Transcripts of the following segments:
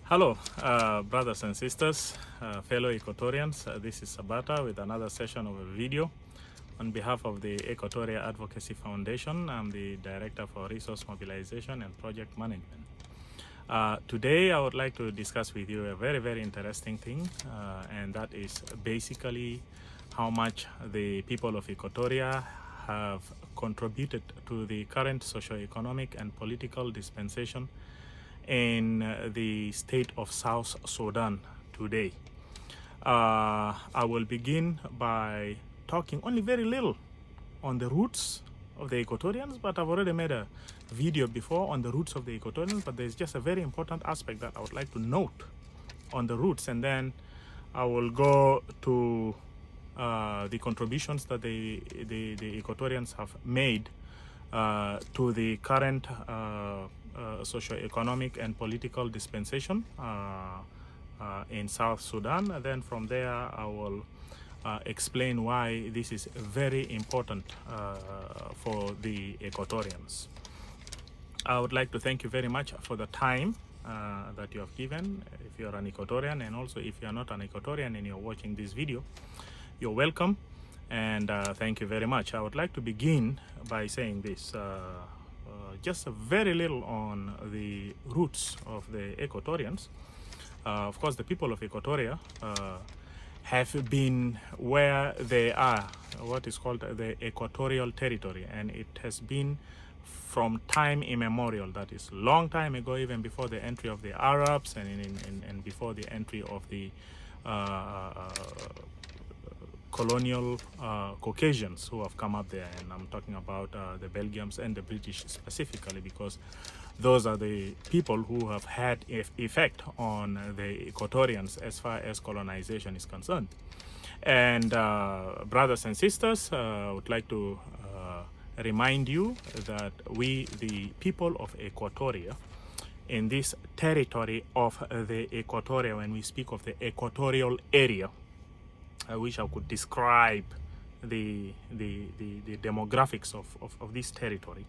Hello, brothers and sisters, fellow Equatorians. This is Sabata with another session of a video. On behalf of the Equatoria Advocacy Foundation, I'm the Director for Resource Mobilization and Project Management. Today, I would like to discuss with you a very, very interesting thing, and that is basically how much the people of Equatoria have contributed to the current socio-economic and political dispensation in the state of South Sudan today. I will begin by talking only very little on the roots of the Equatorians, but I've already made a video before on the roots of the Equatorians, but there's just a very important aspect that I would like to note on the roots, and then I will go to the contributions that the Equatorians have made to the current socio-economic and political dispensation in South Sudan. And then from there, I will explain why this is very important for the Equatorians. I would like to thank you very much for the time that you have given. If you're an Equatorian, and also if you're not an Equatorian and you're watching this video, you're welcome, and thank you very much. I would like to begin by saying this, just very little on the roots of the Equatorians. Of course, the people of Equatoria have been where they are, what is called the equatorial territory, and it has been from time immemorial. That is long time ago, even before the entry of the Arabs and before the entry of the colonial Caucasians who have come up there. And I'm talking about the Belgians and the British specifically, because those are the people who have had effect on the Equatorians as far as colonization is concerned. And brothers and sisters, I would like to remind you that we, the people of Equatoria, in this territory of the Equatoria, when we speak of the equatorial area, I wish I could describe the demographics of this territory.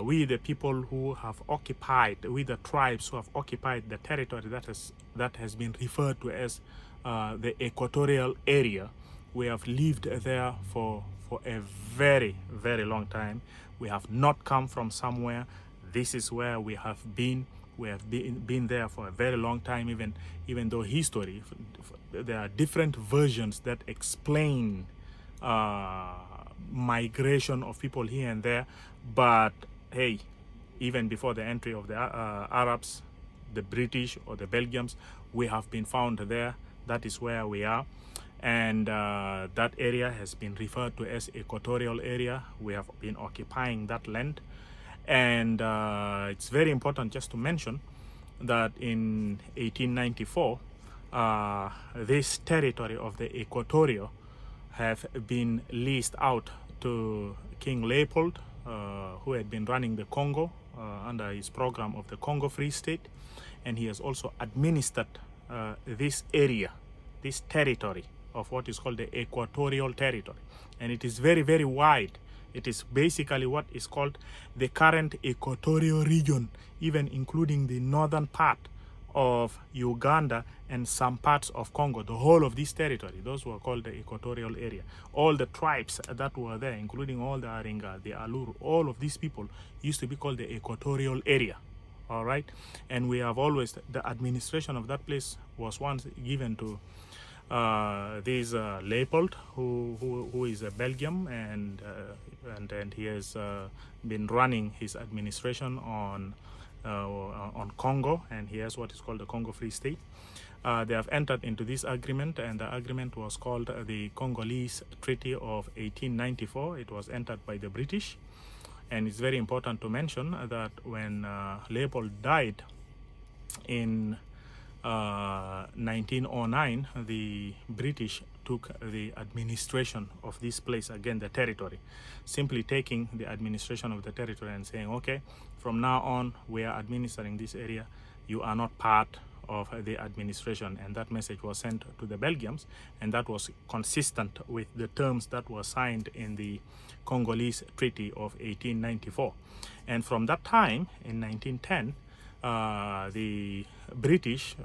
We, the people who have occupied, we the tribes who have occupied the territory that has been referred to as the equatorial area, we have lived there for a very, very long time. We have not come from somewhere. This is where we have been. We have been there for a very long time, even though history, there are different versions that explain migration of people here and there. But hey, even before the entry of the Arabs, the British or the Belgians, we have been found there. That is where we are. And that area has been referred to as equatorial area. We have been occupying that land. And it's very important just to mention that in 1894, this territory of the Equatoria have been leased out to King Leopold, who had been running the Congo under his program of the Congo Free State. And he has also administered this area, this territory of what is called the equatorial territory. And it is very, very wide. It is basically what is called the current equatorial region, even including the northern part of Uganda and some parts of Congo. The whole of this territory, those were called the equatorial area. All the tribes that were there, including all the Aringa, the Aluru, all of these people used to be called the equatorial area. All right. And we have always, the administration of that place was once given to this Leopold, who is a Belgian, and he has been running his administration on Congo, and he has what is called the Congo Free State. They have entered into this agreement, and the agreement was called the Congolese Treaty of 1894. It was entered by the British, and it's very important to mention that when Leopold died in 1909, the British took the administration of this place, again the territory, simply taking the administration of the territory and saying, okay, from now on we are administering this area, you are not part of the administration. And that message was sent to the Belgians, and that was consistent with the terms that were signed in the Congolese Treaty of 1894. And from that time, in 1910, the British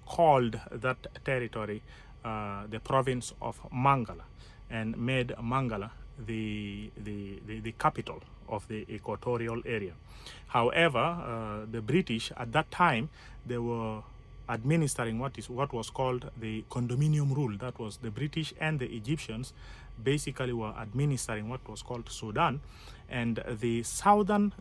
called that territory the province of Mangala, and made Mangala the capital of the equatorial area. However, the British at that time, they were administering what was called the condominium rule. That was the British and the Egyptians basically were administering what was called Sudan, and the southern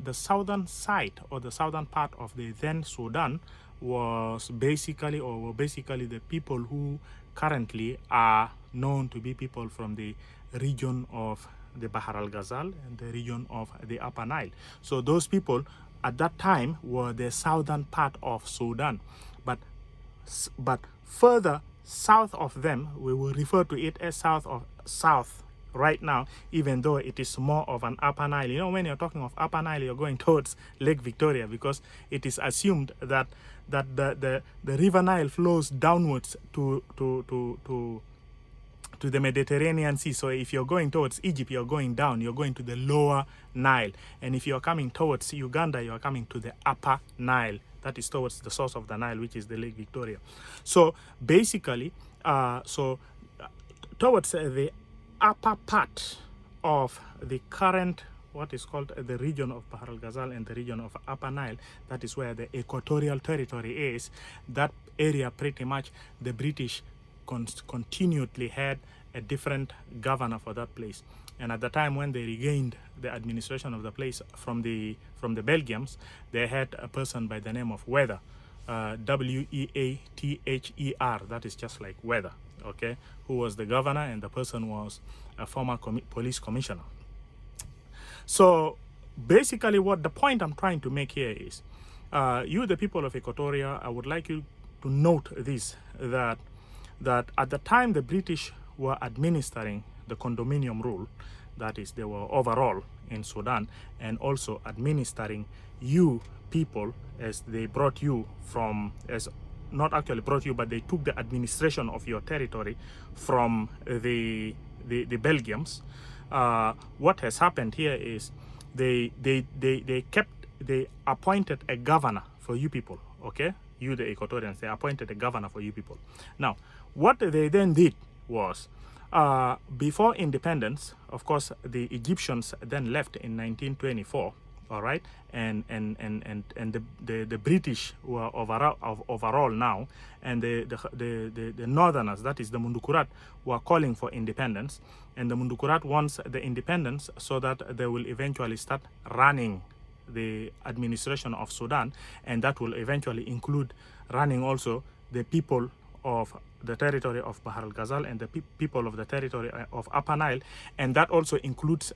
side, or the southern part of the then Sudan, was basically the people who currently are known to be people from the region of the Bahr al-Ghazal and the region of the Upper Nile. So those people at that time were the southern part of Sudan, but further south of them, we will refer to it as south right now, even though it is more of an Upper Nile. You know, when you're talking of Upper Nile, you're going towards Lake Victoria, because it is assumed that the River Nile flows downwards to the Mediterranean Sea. So if you're going towards Egypt, you're going down, you're going to the lower Nile. And if you're coming towards Uganda, you're coming to the Upper Nile. That is towards the source of the Nile, which is the Lake Victoria. So basically, towards the upper part of the current, what is called the region of Bahr al-Ghazal and the region of Upper Nile, that is where the equatorial territory is. That area, pretty much, the British continually had a different governor for that place. And at the time when they regained the administration of the place from the Belgians, they had a person by the name of Weather, W-E-A-T-H-E-R, that is just like weather, okay, who was the governor, and the person was a former police commissioner. So basically what the point I'm trying to make here is, you, the people of Equatoria, I would like you to note this, that at the time the British were administering the condominium rule, that is, they were overall in Sudan, and also administering you people, as they brought you from, as not actually brought you, but they took the administration of your territory from the Belgians. What has happened here is they appointed a governor for you people, okay? You, the Equatorians, they appointed a governor for you people. Now, what they then did was, before independence, of course, the Egyptians then left in 1924, all right, and the British were overall now, and the northerners, that is the Mundukurat, were calling for independence, and the Mundukurat wants the independence so that they will eventually start running the administration of Sudan, and that will eventually include running also the people of the territory of Bahr al-Ghazal and the people of the territory of Upper Nile, and that also includes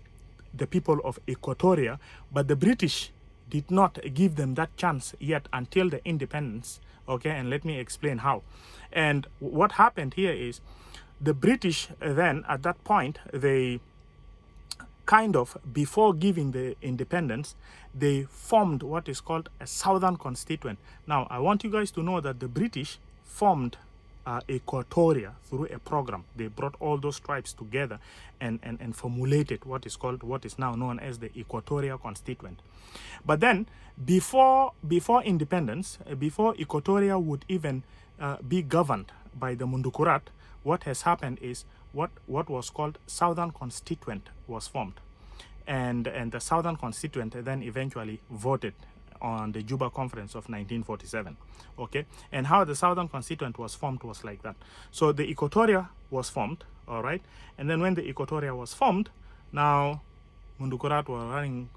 the people of Equatoria. But the British did not give them that chance yet until the independence, okay? And let me explain how. And what happened here is, the British then, at that point, they kind of, before giving the independence, they formed what is called a Southern Constituent. Now, I want you guys to know that the British formed Equatoria through a program. They brought all those tribes together and formulated what is now known as the Equatoria Constituent. But then, before independence, before Equatoria would even be governed by the Mundukurat, what has happened is what was called Southern Constituent was formed, and the Southern Constituent then eventually voted on the Juba Conference of 1947, okay? And how the Southern Constituent was formed was like that. So the Equatoria was formed, all right? And then when the Equatoria was formed, now Mundukurat were running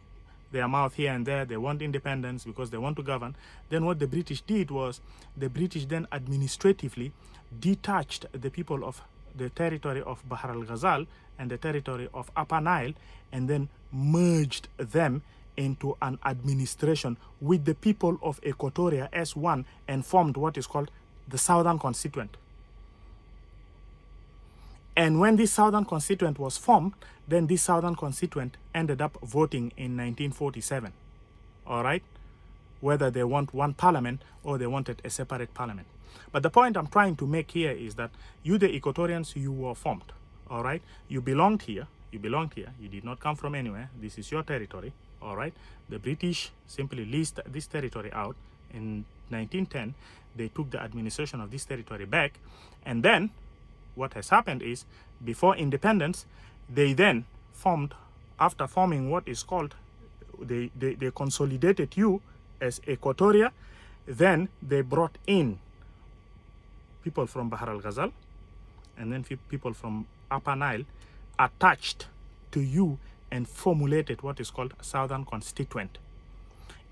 their mouth here and there. They want independence because they want to govern. Then what the British did was, the British then administratively detached the people of the territory of Bahr al-Ghazal and the territory of Upper Nile, and then merged them into an administration with the people of Equatoria as one, and formed what is called the Southern Constituent. And when this Southern Constituent was formed, then this Southern Constituent ended up voting in 1947, all right, whether they want one parliament or they wanted a separate parliament. But the point I'm trying to make here is that you, the Equatorians, you were formed, all right? You belonged here, you did not come from anywhere. This is your territory, All right, the British simply leased this territory out. In 1910, they took the administration of this territory back, and then what has happened is, before independence, they then formed, after forming what is called, they consolidated you as Equatoria. Then they brought in people from Bahar al-Ghazal, and then people from Upper Nile, attached to you, and formulated what is called Southern Constituent.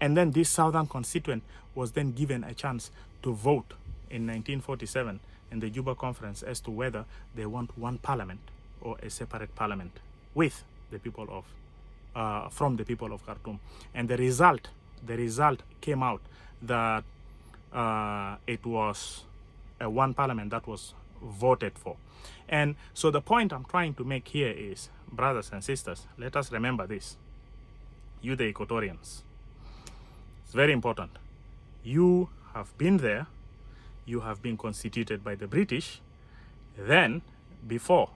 And then this Southern Constituent was then given a chance to vote in 1947 in the Juba Conference as to whether they want one parliament or a separate parliament with the people of, from the people of Khartoum. And the result came out that it was a one parliament that was voted for. And so the point I'm trying to make here is, brothers and sisters, let us remember this. You, the Equatorians, it's very important. You have been there. You have been constituted by the British. Then, before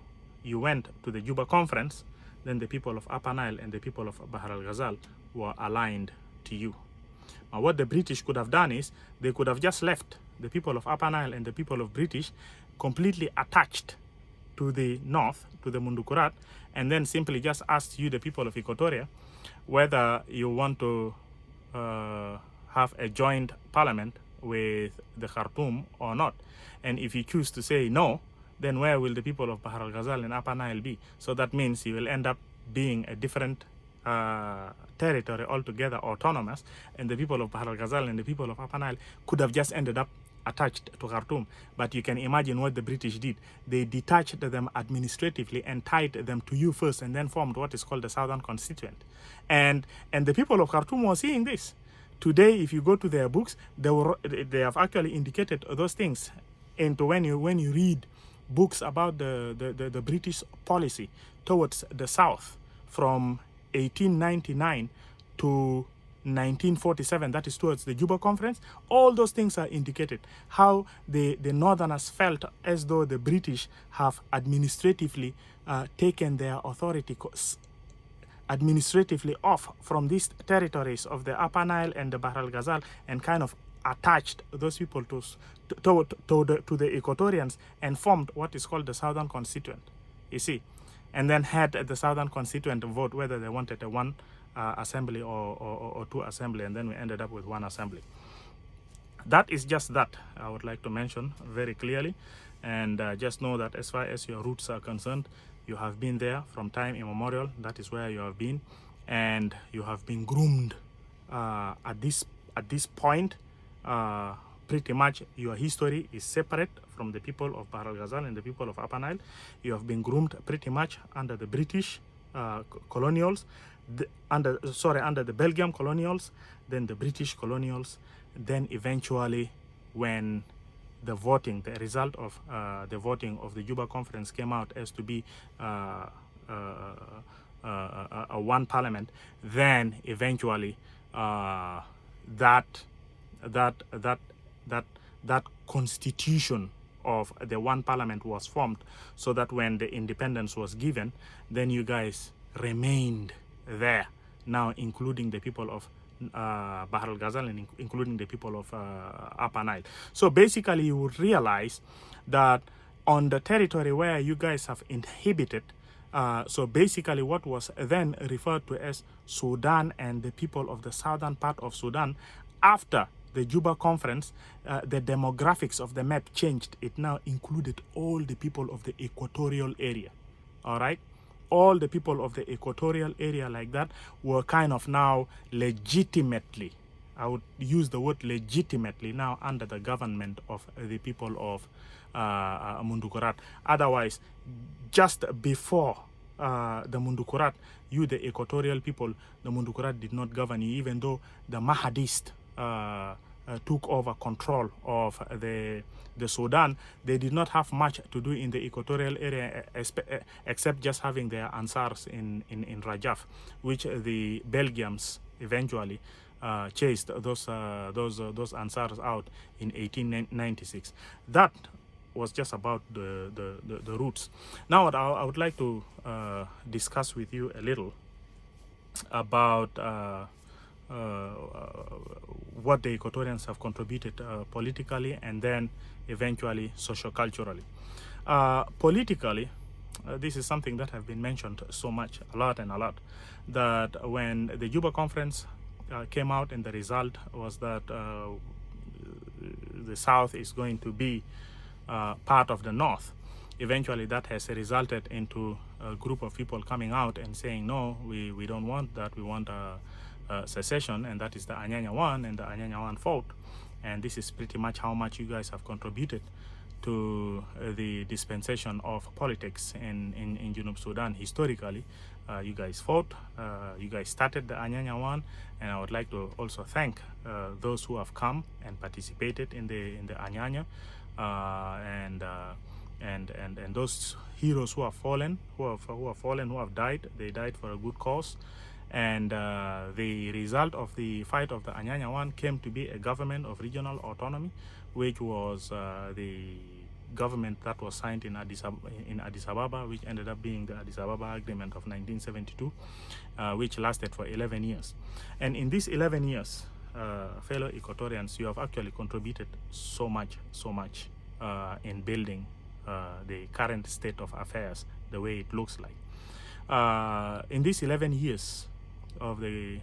you went to the Juba Conference, then the people of Upper Nile and the people of Bahar al-Ghazal were aligned to you. Now, what the British could have done is, they could have just left the people of Upper Nile and the people of British completely attached to the north, to the Mundukurat, and then simply just asked you, the people of Equatoria, whether you want to have a joint parliament with the Khartoum or not. And if you choose to say no, then where will the people of Bahar al-Ghazal and Upper Nile be? So that means you will end up being a different territory altogether, autonomous, and the people of Bahar al-Ghazal and the people of Upper Nile could have just ended up attached to Khartoum. But you can imagine what the British did. They detached them administratively and tied them to you first, and then formed what is called the Southern Constituent. And the people of Khartoum were seeing this. Today, if you go to their books, they have actually indicated those things. And when you read books about the British policy towards the South from 1899 to 1947, that is towards the Juba Conference, all those things are indicated. How the Northerners felt as though the British have administratively taken their authority administratively off from these territories of the Upper Nile and the Bahr al-Ghazal, and kind of attached those people to the Equatorians, and formed what is called the Southern Constituent, you see, and then had the Southern Constituent vote whether they wanted a one assembly or two assembly, and then we ended up with one assembly. That is just that I would like to mention very clearly. And just know that as far as your roots are concerned, you have been there from time immemorial. That is where you have been, and you have been groomed at this point. Pretty much your history is separate from the people of Bahr al-Ghazal and the people of Upper Nile. You have been groomed pretty much under the British colonials, under the Belgian colonials, then the British colonials, then eventually when the result of the voting of the Juba Conference came out as to be a one parliament, then eventually that constitution of the one parliament was formed, so that when the independence was given, then you guys remained there, now including the people of Bahr al-Ghazal and including the people of Upper Nile. So basically you would realize that on the territory where you guys have inhabited, so basically what was then referred to as Sudan and the people of the southern part of Sudan, after the Juba Conference, the demographics of the map changed. It now included all the people of the equatorial area, all right? All the people of the equatorial area like that were kind of now legitimately, I would use the word legitimately, now under the government of the people of Mundukurat. Otherwise, just before the Mundukurat, you, the equatorial people, the Mundukurat did not govern you, even though the Mahadist took over control of the Sudan. They did not have much to do in the equatorial area except just having their Ansars in Rajaf, which the Belgians eventually chased those Ansars out in 1896. That was just about the roots. Now what I would like to discuss with you a little about what the Equatorians have contributed politically and then eventually socio-culturally. Politically, this is something that have been mentioned so much, a lot, that when the Juba conference came out and the result was that the South is going to be part of the North, eventually that has resulted into a group of people coming out and saying, no, we don't want that, we want secession, and that is the Anyanya 1 and the Anyanya 1 fault. And this is pretty much how much you guys have contributed to the dispensation of politics in Junub Sudan. Historically, you guys fought, you guys started the Anyanya 1, and I would like to also thank those who have come and participated in the Anyanya, and those heroes who have fallen, who have died. They died for a good cause. And the result of the fight of the Anyanya 1 came to be a government of regional autonomy, which was the government that was signed in Addis Ababa, which ended up being the Addis Ababa Agreement of 1972, which lasted for 11 years. And in these 11 years, fellow Equatorians, you have actually contributed so much in building the current state of affairs the way it looks like. In these 11 years of the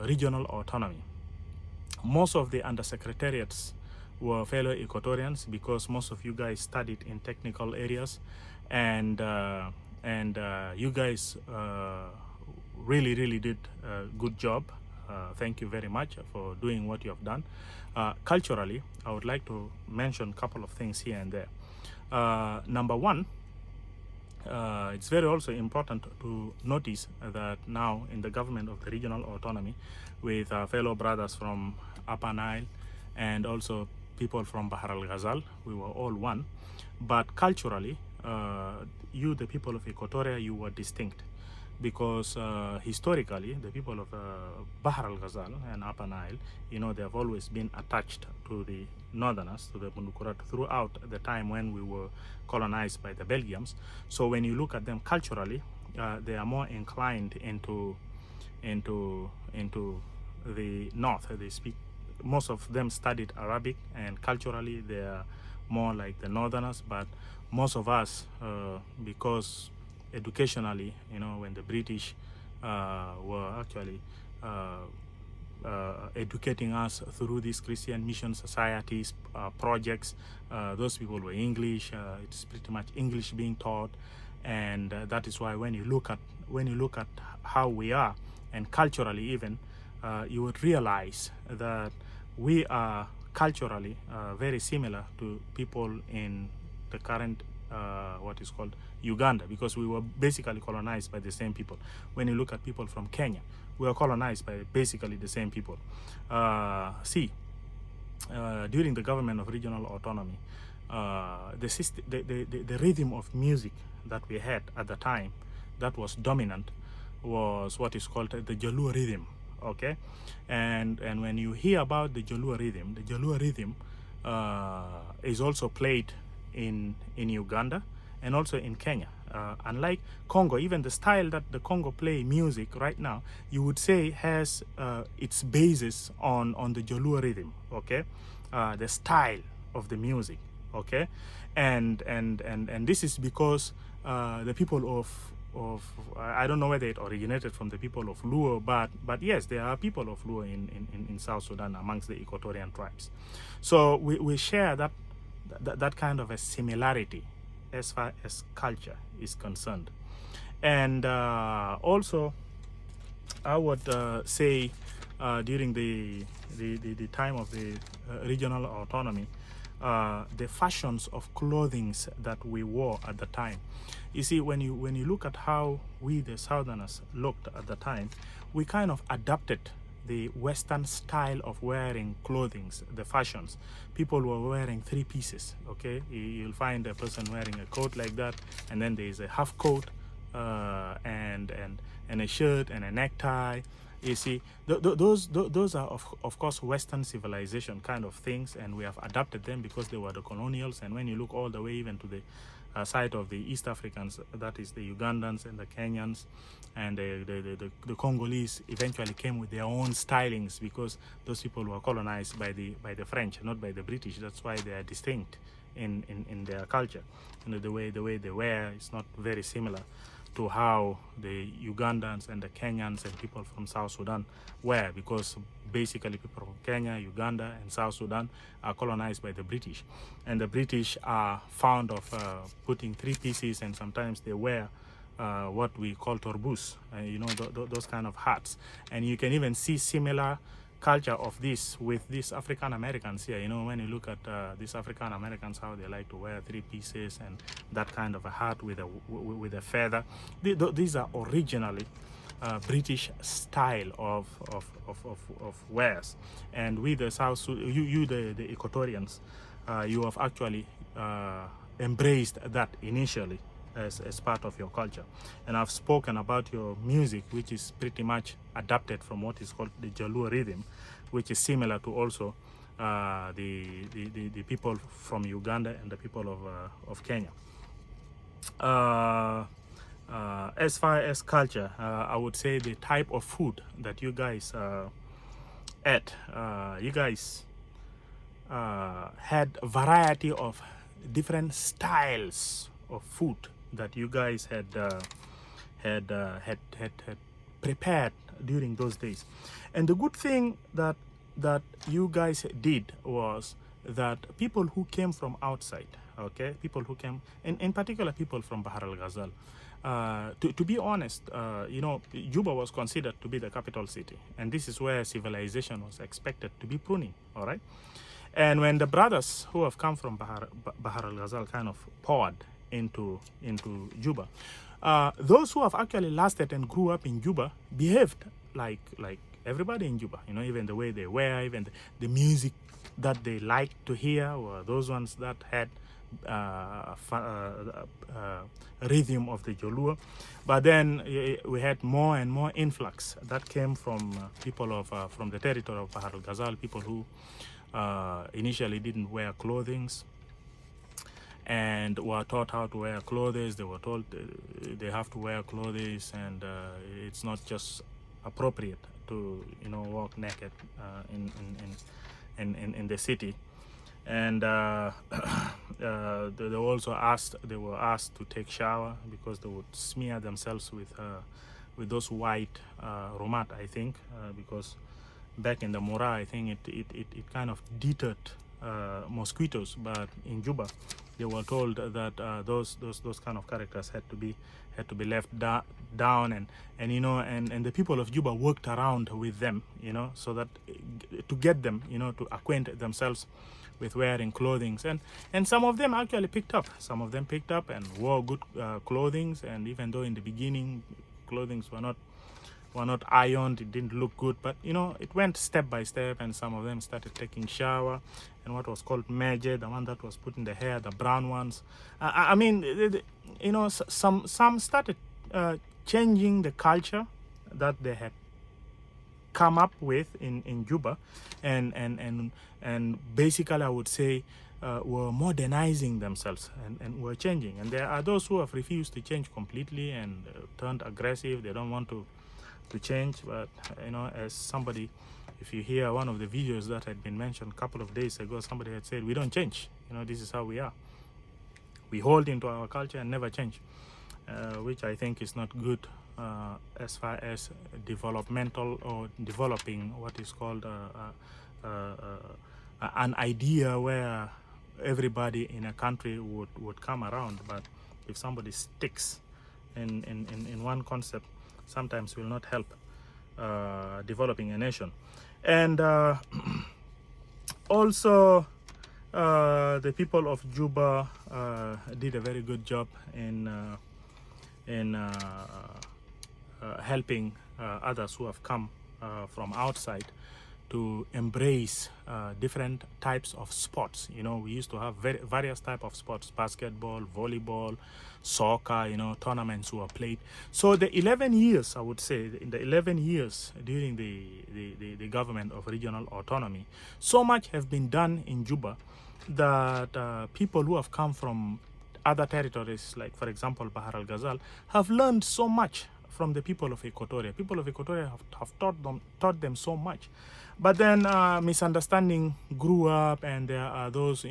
regional autonomy, most of the undersecretariats were fellow Equatorians, because most of you guys studied in technical areas, and you guys really did a good job. Thank you very much for doing what you have done. Culturally, I would like to mention a couple of things here and there. Number one, it's very also important to notice that now in the government of the regional autonomy, with our fellow brothers from Upper Nile and also people from Bahar al-Ghazal, we were all one. But culturally, you, the people of Equatoria, you were distinct, because historically, the people of Bahar al-Ghazal and Upper Nile, you know, they have always been attached to the northerners, to the Bundukurat, throughout the time when we were colonized by the Belgians. So when you look at them culturally, they are more inclined into the north. They speak, most of them studied Arabic, and culturally they are more like the northerners. But most of us, because educationally, you know, when the British were actually educating us through these Christian mission societies projects, those people were English. It's pretty much English being taught, and that is why when you look at how we are, and culturally even, you would realize that we are culturally very similar to people in the current what is called Uganda, because we were basically colonized by the same people. When you look at people from Kenya, we were colonized by basically the same people. During the government of regional autonomy, the rhythm of music that we had at the time that was dominant was what is called the Jalua rhythm. Okay, and when you hear about the Jalua rhythm is also played in Uganda and also in Kenya. Unlike Congo, even the style that the Congo play music right now, you would say has its basis on the Jalua rhythm. Okay, the style of the music. Okay, and this is because the people of I don't know whether it originated from the people of Luo, but yes, there are people of Luo in South Sudan amongst the Equatorian tribes. So we share that kind of a similarity as far as culture is concerned. And also, I would say during the time of the regional autonomy, the fashions of clothing that we wore at the time. You see, when you look at how we, the Southerners, looked at the time, we kind of adapted the Western style of wearing clothing, the fashions. People were wearing three pieces. Okay, you'll find a person wearing a coat like that, and then there is a half coat, and a shirt and a necktie. You see, those are of course Western civilization kind of things, and we have adapted them because they were the colonials. And when you look all the way even to the side of the East Africans, that is the Ugandans and the Kenyans and the Congolese, eventually came with their own stylings, because those people were colonized by the French, not by the British. That's why they are distinct in their culture. The way they wear is not very similar to how the Ugandans and the Kenyans and people from South Sudan were, because basically people from Kenya, Uganda, and South Sudan are colonized by the British. And the British are fond of putting three pieces, and sometimes they wear what we call torbus, those kind of hats. And you can even see similar culture of this with these African Americans here. When you look at these African Americans, how they like to wear three pieces and that kind of a hat with a feather. These are originally British style of wears. And with the South Sudan, the Equatorians, you have actually embraced that initially as part of your culture. And I've spoken about your music, which is pretty much adapted from what is called the Jaluo rhythm, which is similar to also the people from Uganda and the people of Kenya. As far as culture, I would say the type of food that you guys ate, you guys had a variety of different styles of food that you guys had prepared during those days. And the good thing that you guys did was that people who came from outside, okay, people who came, in particular people from Bahar al-Ghazal, to be honest, Juba was considered to be the capital city, and this is where civilization was expected to be pruning, all right? And when the brothers who have come from Bahar al-Ghazal kind of poured into Juba, those who have actually lasted and grew up in Juba behaved like everybody in Juba. Even the way they wear, even the music that they liked to hear were those ones that had rhythm of the Jaluo. But then we had more and more influx that came from people from the territory of Bahar al-Ghazal, people who initially didn't wear clothing and were taught how to wear clothes. They were told they have to wear clothes, and it's not just appropriate to walk naked in the city. And they were asked to take shower, because they would smear themselves with those white romat, I think, because back in the Mora, I think it kind of deterred mosquitoes. But in Juba, they were told that those kind of characters had to be left down, and the people of Juba worked around with them, so that to get them, to acquaint themselves with wearing clothing. And some of them actually picked up. Some of them picked up and wore good clothing. And even though in the beginning clothing were not ironed, it didn't look good, but it went step by step, and some of them started taking shower, and what was called meje, the one that was put in the hair, the brown ones. Some started changing the culture that they had come up with in Juba, and basically I would say were modernizing themselves and were changing. And there are those who have refused to change completely and turned aggressive. They don't want to change. But as somebody, if you hear one of the videos that had been mentioned a couple of days ago, somebody had said, we don't change, this is how we are. We hold into our culture and never change, which I think is not good as far as developmental or developing what is called an idea where everybody in a country would come around. But if somebody sticks in one concept, sometimes will not help developing a nation. And also the people of Juba did a very good job in helping others who have come from outside to embrace different types of sports. We used to have various types of sports: basketball, volleyball, soccer, tournaments were played. So the 11 years, I would say, in the 11 years during the government of regional autonomy, so much have been done in Juba that people who have come from other territories, like for example Bahar al Ghazal, have learned so much from the people of Equatoria. People of Equatoria have taught them so much. But then misunderstanding grew up, and there are those,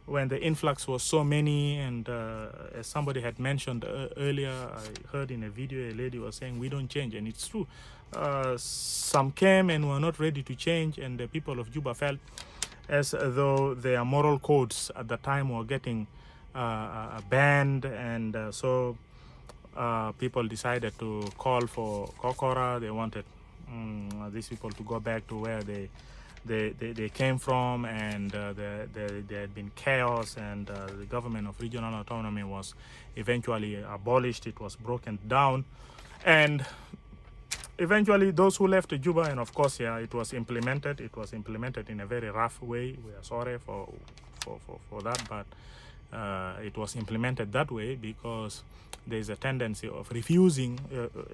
when the influx was so many, and as somebody had mentioned earlier, I heard in a video a lady was saying we don't change, and it's true. Some came and were not ready to change, and the people of Juba felt as though their moral codes at the time were getting banned, and so people decided to call for Kokora. They wanted these people to go back to where they came from, and there had been chaos, and the government of regional autonomy was eventually abolished. It was broken down, and eventually those who left Juba, and of course, yeah, it was implemented in a very rough way. We are sorry for that, but it was implemented that way because there's a tendency of refusing.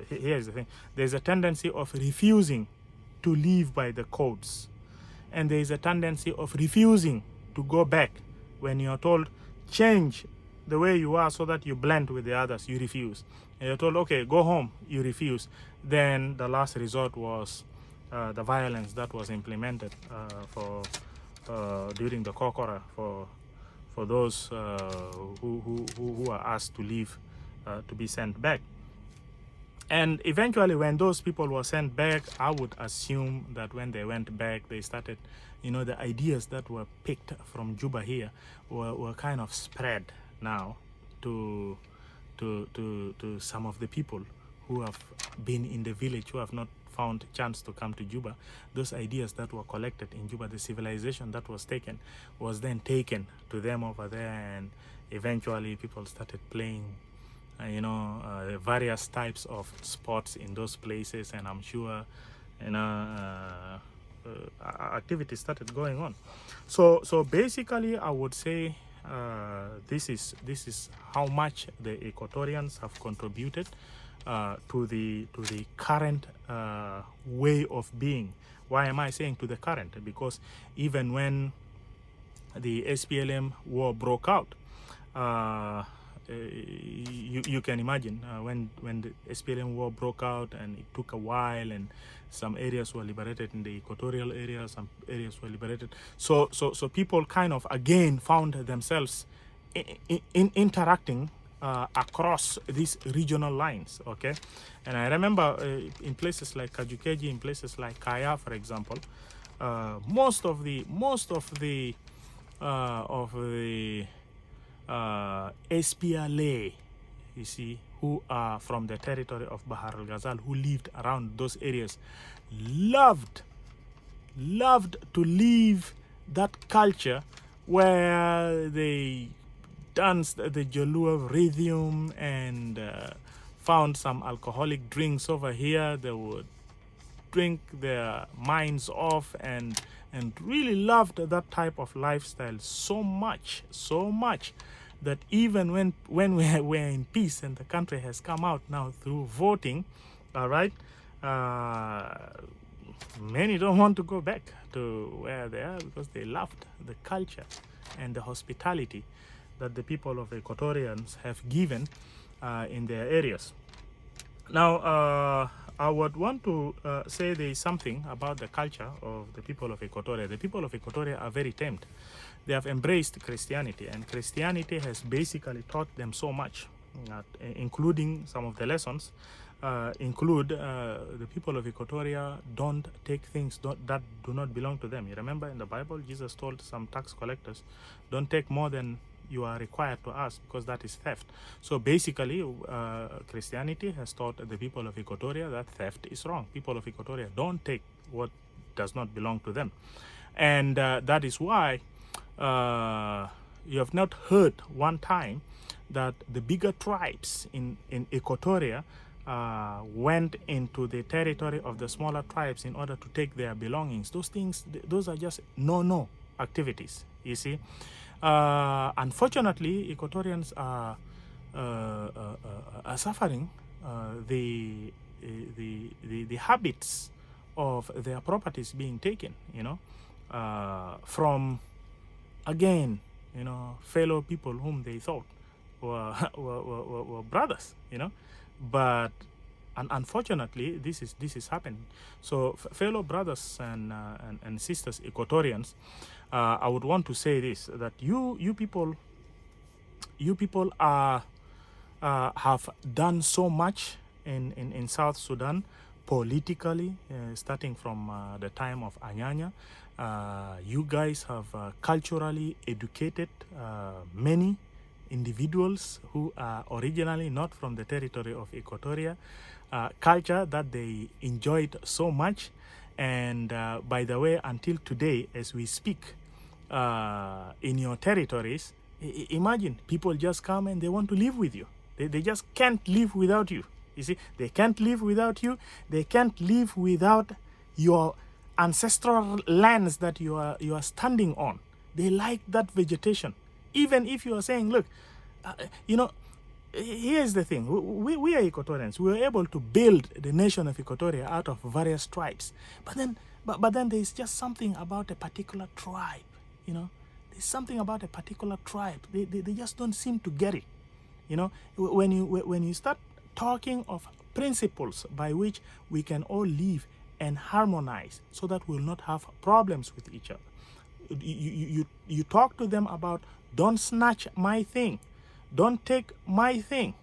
Here's the thing: there's a tendency of refusing to live by the codes, and there is a tendency of refusing to go back when you're told change the way you are so that you blend with the others. You refuse, and you're told okay, go home. You refuse. Then the last resort was the violence that was implemented during the Kokora for those who are asked to leave, to be sent back. And eventually, when those people were sent back, I would assume that when they went back, they started, the ideas that were picked from Juba here were kind of spread now to some of the people who have been in the village, who have not found chance to come to Juba. Those ideas that were collected in Juba, the civilization that was taken, was then taken to them over there, and eventually people started playing various types of sports in those places, and I'm sure activities started going on. So basically I would say this is how much the Equatorians have contributed to the current way of being. Why am I saying to the current? Because even when the SPLM war broke out, you can imagine when the SPLM war broke out, and it took a while, and some areas were liberated in the equatorial area, some areas were liberated. So people kind of again found themselves in interacting across these regional lines, okay? And I remember in places like Kajukeji, in places like Kaya, for example, most of the SPLA, you see, who are from the territory of Bahar al Ghazal, who lived around those areas, loved to live that culture where they danced the Jalua rhythm and found some alcoholic drinks over here. They would drink their minds off and really loved that type of lifestyle so much that even when we're in peace and the country has come out now through voting, all right, many don't want to go back to where they are because they loved the culture and the hospitality that the people of Equatorians have given in their areas. Now, I would want to say there is something about the culture of the people of Equatoria. The people of Equatoria are very tamed. They have embraced Christianity, and Christianity has basically taught them so much, including some of the lessons include the people of Equatoria don't take things that do not belong to them. You remember in the Bible, Jesus told some tax collectors, don't take more than you are required to ask, because that is theft. So basically, Christianity has taught the people of Equatoria that theft is wrong. People of Equatoria don't take what does not belong to them. And that is why you have not heard one time that the bigger tribes in Equatoria went into the territory of the smaller tribes in order to take their belongings. Those things, those are just no activities, you see. Unfortunately, Equatorians are suffering the habits of their properties being taken, from, again, fellow people whom they thought were, were brothers, but unfortunately this is happening. So fellow brothers and sisters, Equatorians, I would want to say this, that you people are have done so much in South Sudan politically, starting from the time of Anyanya. You guys have culturally educated many individuals who are originally not from the territory of Equatoria, culture that they enjoyed so much. And by the way, until today, as we speak, in your territories, imagine people just come and they want to live with you. They just can't live without you. You see, they can't live without you. They can't live without your ancestral lands that you are standing on. They like that vegetation. Even if you are saying, look, here's the thing. We are Equatorians. We were able to build the nation of Equatoria out of various tribes. But then there's just something about a particular tribe. There's something about a particular tribe. They just don't seem to get it. When you start talking of principles by which we can all live and harmonize so that we'll not have problems with each other. You talk to them about, don't snatch my thing, don't take my thing.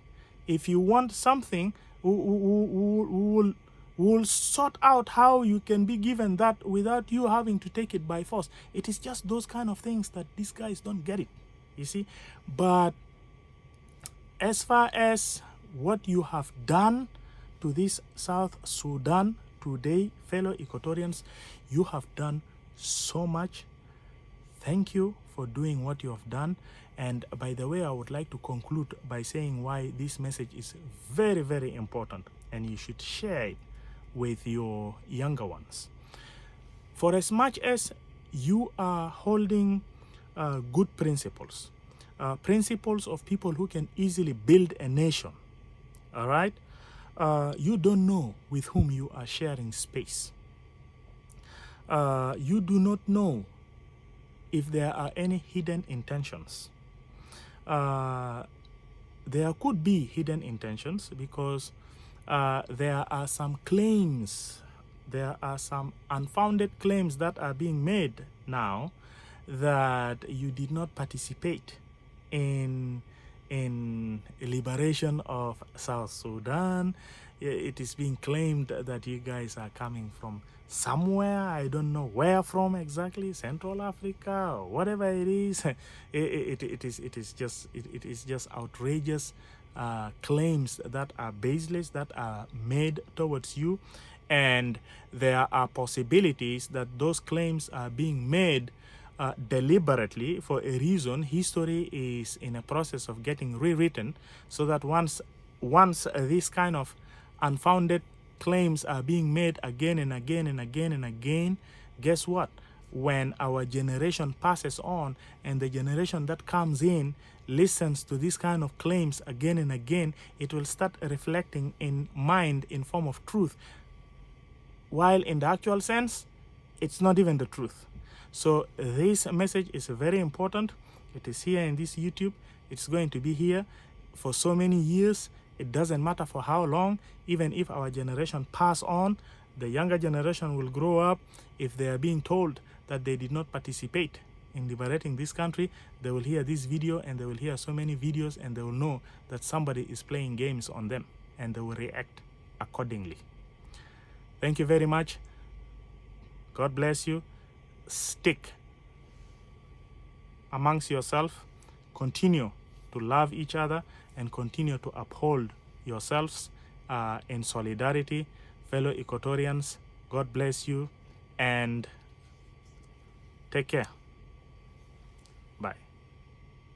If you want something, we'll sort out how you can be given that without you having to take it by force. It is just those kind of things that these guys don't get it, you see. But as far as what you have done to this South Sudan today, fellow Equatorians, you have done so much. Thank you for doing what you have done. And by the way, I would like to conclude by saying why this message is very, very important, and you should share it with your younger ones. For as much as you are holding good principles, principles of people who can easily build a nation, all right, you don't know with whom you are sharing space. You do not know if there are any hidden intentions. There could be hidden intentions because there are some claims, there are some unfounded claims that are being made now that you did not participate in liberation of South Sudan. It is being claimed that you guys are coming from somewhere, I don't know where from exactly, Central Africa or whatever it is. It is just outrageous claims that are baseless, that are made towards you, and there are possibilities that those claims are being made deliberately for a reason. History is in a process of getting rewritten, so that once this kind of unfounded claims are being made again and again and again and again, guess what? When our generation passes on and the generation that comes in listens to this kind of claims again and again, it will start reflecting in mind in form of truth, while in the actual sense, it's not even the truth. So this message is very important. It is here in this YouTube. It's going to be here for so many years. It doesn't matter for how long. Even if our generation pass on, the younger generation will grow up. If they are being told that they did not participate in liberating this country, they will hear this video and they will hear so many videos, and they will know that somebody is playing games on them, and they will react accordingly. Thank you very much. God bless you. Stick amongst yourself. Continue to love each other and continue to uphold yourselves in solidarity. Fellow Equatorians, God bless you and take care.